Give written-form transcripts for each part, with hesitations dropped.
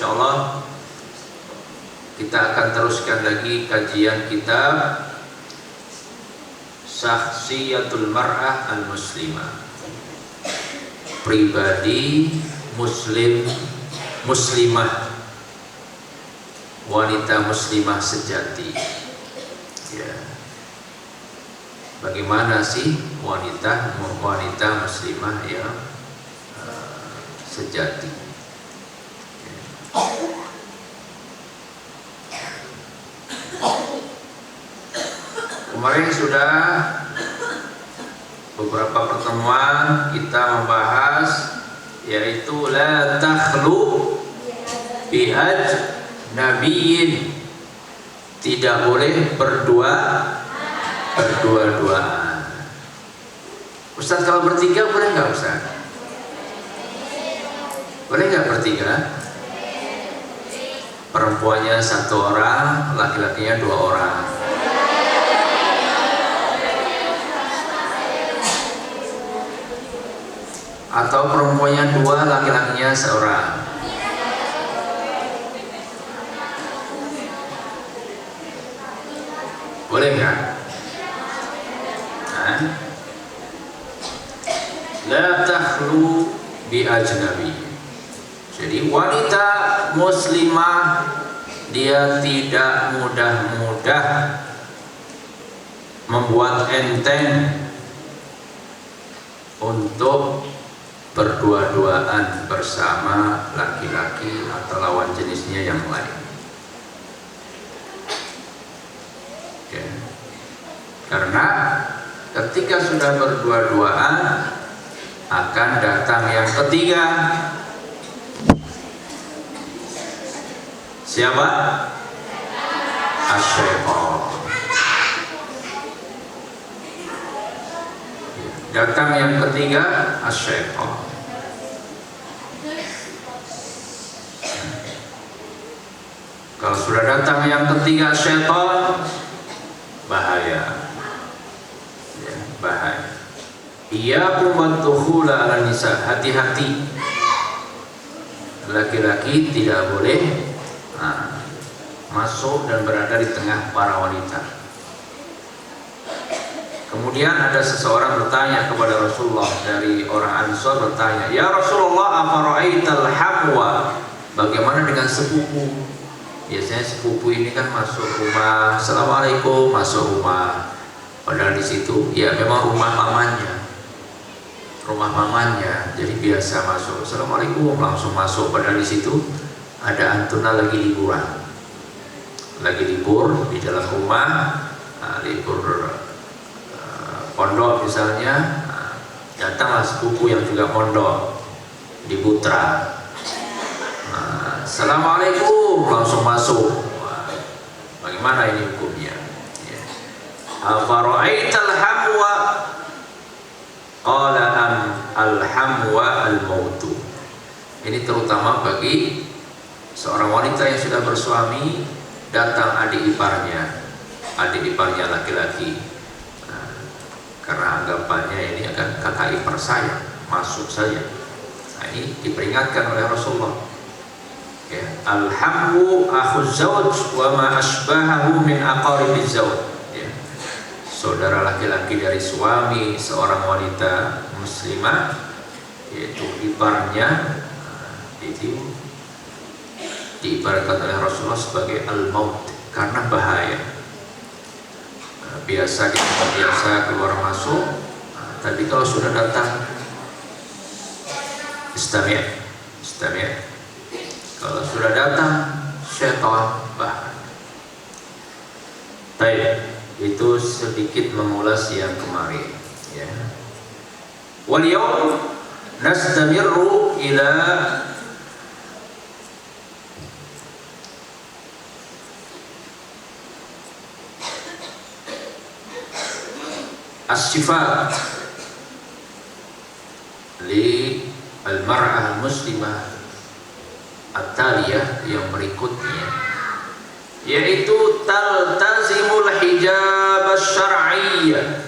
Insyaallah kita akan teruskan lagi kajian kitab Syakhsiyatul Mar'ah Al-Muslimah, pribadi muslimah, wanita muslimah sejati. Ya. Bagaimana sih wanita muslimah yang sejati? Ya. Kemarin sudah beberapa pertemuan kita membahas, yaitu la takhlu bi ajnabiyyin, tidak boleh berdua-duaan. Ustaz, kalau bertiga boleh nggak Ustaz? Boleh nggak bertiga? Perempuannya 1 orang, laki-lakinya 2 orang. Atau perempuannya 2, laki-lakinya 1 orang. Boleh nggak? La takhlu bi ajnabi. Jadi wanita muslimah dia tidak mudah-mudah membuat enteng untuk berdua-duaan bersama laki-laki atau lawan jenisnya yang lain. Oke. Karena ketika sudah berdua-duaan akan datang yang ketiga. Siapa? Asy-syaitan. Datang yang ketiga, asy-syaitan. Kalau sudah datang yang ketiga syaitan, bahaya. Ya, bahaya. Iyyakum waddukhula 'ala nisa, hati-hati. Laki-laki tidak boleh masuk dan berada di tengah para wanita. Kemudian ada seseorang bertanya kepada Rasulullah, dari orang Ansor bertanya, "Ya Rasulullah, afara'aital hamwa?" Bagaimana dengan sepupu? Biasanya sepupu ini kan masuk rumah, "Assalamualaikum," masuk rumah. Padahal di situ ya memang rumah mamanya, jadi biasa masuk, "Assalamualaikum," langsung masuk. Padahal di situ ada antuna lagi libur di dalam rumah, libur pondok misalnya, datanglah sepupu yang juga pondok di Putra. "Assalamualaikum," langsung masuk. Bagaimana ini hukumnya? Afara'aital hamwa? Qala al-hamwa al-mautu. Ini terutama bagi seorang wanita yang sudah bersuami, datang adik iparnya laki-laki, karena anggapannya ini akan kakak ipar saya, masuk saja. Nah, ini diperingatkan oleh Rasulullah. Ya, al-hamwu akhuz zawj wa ma asbahahu min aqaribiz zawj. Ya. Saudara laki-laki dari suami seorang wanita muslimah, yaitu iparnya, itu diibaratkan oleh Rasulullah sebagai al-maut, karena bahaya. Biasa keluar masuk, tapi kalau sudah datang istami'. Kalau sudah datang syaitan, bahaya. Baik, itu sedikit mengulas yang kemarin. Ya. Wal yaum nastamirru ila as-sifat li al-mar'ah al-muslimah at-taliyah, yang berikutnya, yaitu taltazimul hijab asy-syar'iyyah.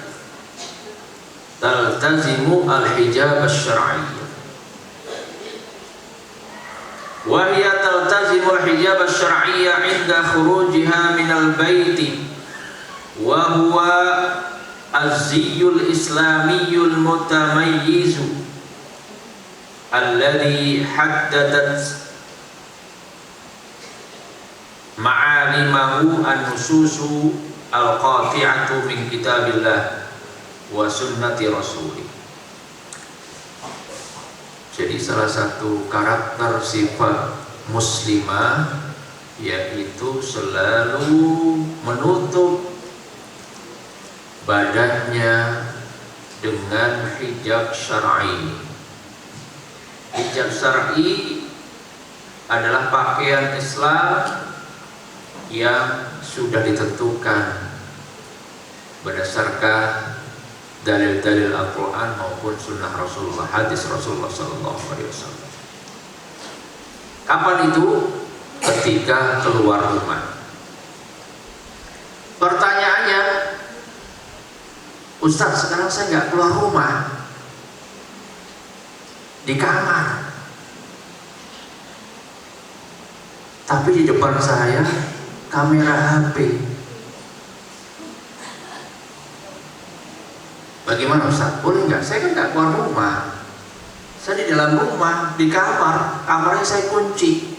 Taltazimu al-hijab asy-syar'iyyah. wa hiya taltazimu al-hijab asy-syar'iyya 'inda khurujiha min al-baiti wa huwa az-ziyyul islamiyyul mutamayyizu alladhi haddadat ma'alimahu an-nususu al-qati'atu min kitabillah wa sunnati rasulih. Jadi salah satu karakter sifat muslimah yaitu selalu menutup badannya dengan hijab syar'i. Hijab syar'i adalah pakaian Islam yang sudah ditentukan berdasarkan dalil-dalil Al-Quran maupun sunnah Rasulullah, hadis Rasulullah SAW. Kapan itu? Ketika keluar rumah. Pertanyaannya, Ustaz, sekarang saya nggak keluar rumah, di kamar, tapi di depan saya kamera HP. Bagaimana Ustaz? Boleh nggak? Saya kan nggak keluar rumah, saya di dalam rumah, di kamar, kamarnya saya kunci,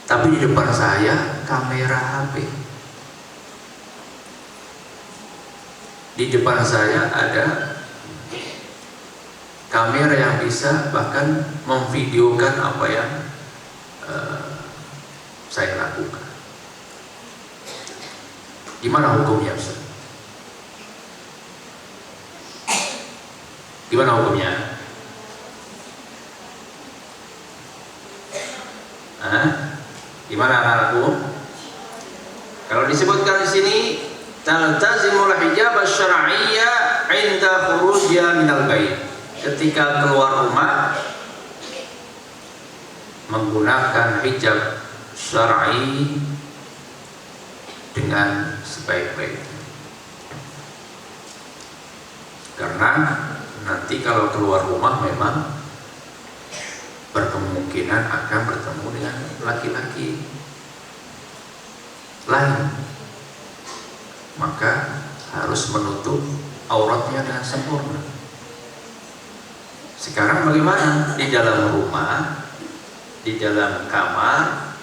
tapi di depan saya kamera HP. Di depan saya ada kamera yang bisa bahkan memvideokan apa yang saya lakukan. Gimana hukumnya Ustaz? Gimana hukumnya? Gimana anak-anakku? Kalau disebutkan di sini taltazimul hijab asy-syar'iyya 'inda khurujiha minal bait. Ketika keluar rumah menggunakan hijab syar'i dengan sebaik-baiknya. Karena nanti kalau keluar rumah memang berkemungkinan akan bertemu dengan laki-laki lain, maka harus menutup auratnya dengan sempurna. Sekarang bagaimana? Di dalam rumah, di dalam kamar,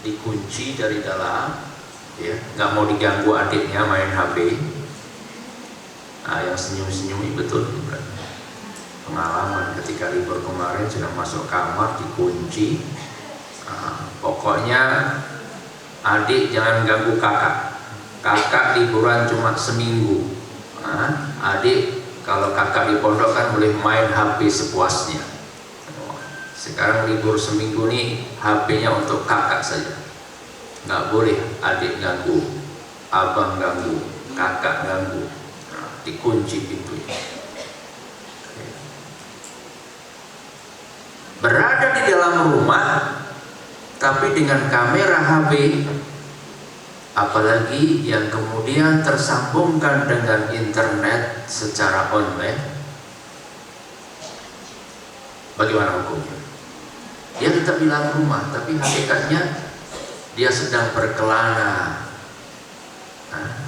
dikunci dari dalam, ya, nggak mau diganggu adiknya main HP. Nah, yang senyum-senyum betul pengalaman ketika libur kemarin sudah masuk kamar dikunci. Pokoknya adik jangan ganggu kakak. Kakak liburan cuma seminggu. Adik kalau kakak di pondok kan boleh main HP sepuasnya. Sekarang libur seminggu nih HP-nya untuk kakak saja. Nggak boleh adik ganggu, abang ganggu, kakak ganggu. Dikunci pintunya. Berada di dalam rumah tapi dengan kamera HP, apalagi yang kemudian tersambungkan dengan internet secara online, bagaimana hukumnya? Dia tetap di dalam rumah tapi hakikatnya dia sedang berkelana.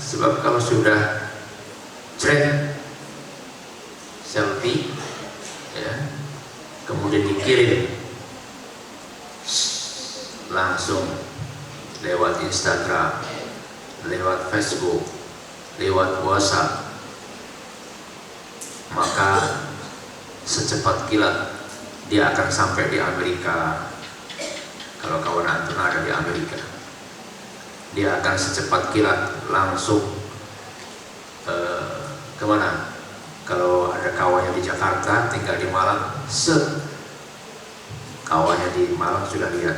Sebab kalau sudah selfie, ya, kemudian dikirim langsung lewat Instagram, lewat Facebook, lewat WhatsApp, maka secepat kilat dia akan sampai di Amerika. Kalau kawan antum ada di Amerika, dia akan secepat kilat langsung kemana? Kalau ada kawannya di Jakarta tinggal di Malang, kawannya di Malang sudah lihat,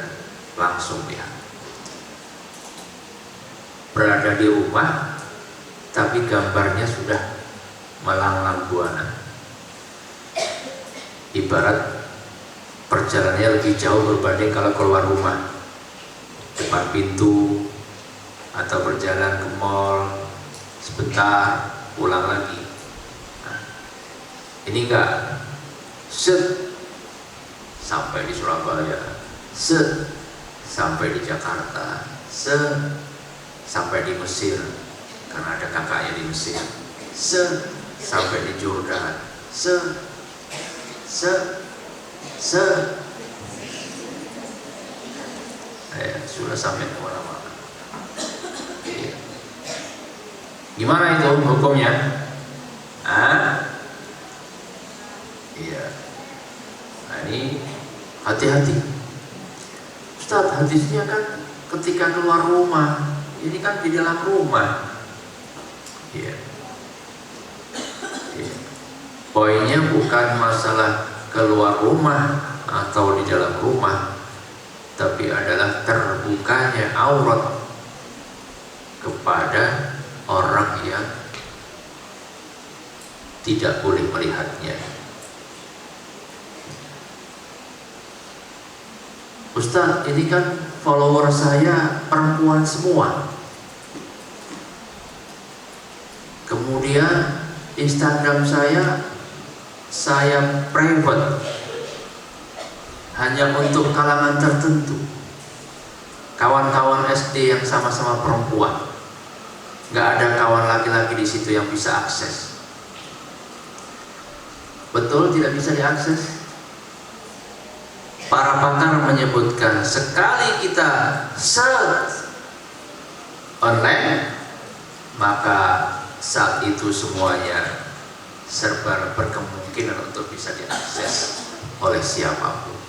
langsung lihat. Berada di rumah tapi gambarnya sudah melanglang buana. Ibarat perjalanannya lebih jauh berbanding kalau keluar rumah, depan pintu atau berjalan ke mall sebentar pulang lagi. Ini enggak, sampai di Surabaya, sampai di Jakarta, sampai di Mesir karena ada kakaknya di Mesir, sampai di Jordan, sudah sampai kemana-mana. Gimana itu hukumnya? Iya. Nah ini hati-hati. Ustaz, hadisnya kan ketika keluar rumah. Ini kan di dalam rumah. Iya. Iya. Poinnya bukan masalah keluar rumah atau di dalam rumah, tapi adalah terbukanya aurat kepada orang yang tidak boleh melihatnya. Ustaz, ini kan follower saya perempuan semua. Kemudian Instagram saya private, hanya untuk kalangan tertentu, kawan-kawan SD yang sama-sama perempuan. Nggak ada kawan laki-laki di situ yang bisa akses. Betul tidak bisa diakses? Para pakar menyebutkan sekali kita search online, maka saat itu semuanya serba berkemungkinan untuk bisa diakses oleh siapapun.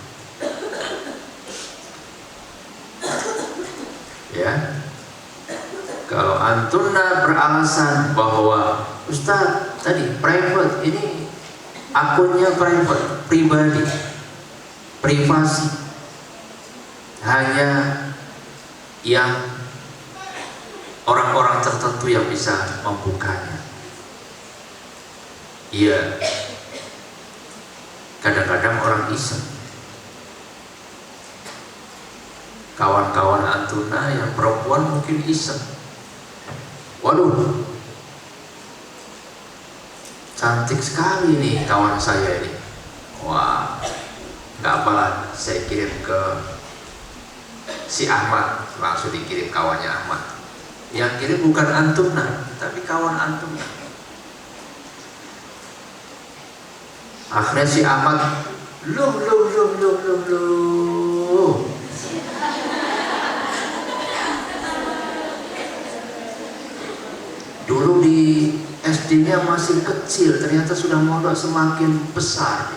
Ya, kalau antuna beralasan bahwa Ustaz tadi private, ini akunnya private, pribadi, privasi, hanya yang orang-orang tertentu yang bisa membukanya. Iya, kadang-kadang orang iseng. Kawan-kawan antuna yang perempuan mungkin iseng. Waduh, cantik sekali nih kawan saya ini. Wah, nggak apalah, saya kirim ke si Ahmad, langsung dikirim kawannya Ahmad. Yang kirim bukan antuna, tapi kawan antuna. Akhirnya si Ahmad, loh. Dulu di SD-nya masih kecil, ternyata sudah mondok semakin besar.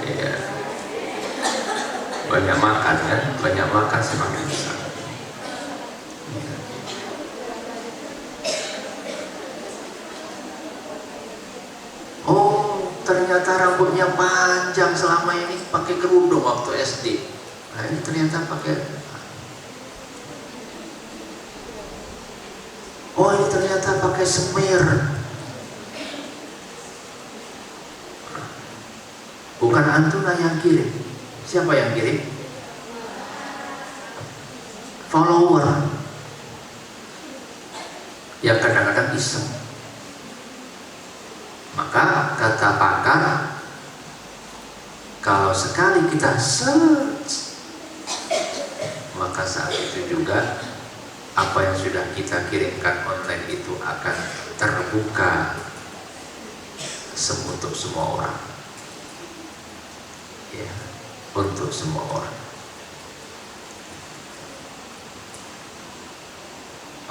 Iya. Banyak makan kan, banyak makan semakin besar. Oh, ternyata rambutnya panjang selama ini, pakai kerudung waktu SD. Nah ini ternyata pakai. Oh, ini ternyata pakai semir. Bukan antuna yang kirim. Siapa yang kirim? Follower. Yang kadang-kadang iseng. Maka kata pakar, kalau sekali kita search, maka saat itu juga apa yang sudah kita kirimkan online itu akan terbuka untuk semua orang. Ya, untuk semua orang.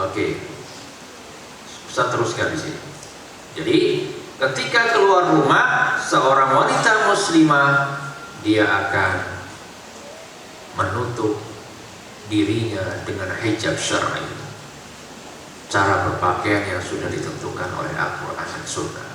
Oke, saya teruskan di sini. Jadi, ketika keluar rumah, seorang wanita muslimah dia akan menutup dirinya dengan hijab syar'i, cara berpakaian yang sudah ditentukan oleh Al-Quran dan Sunnah.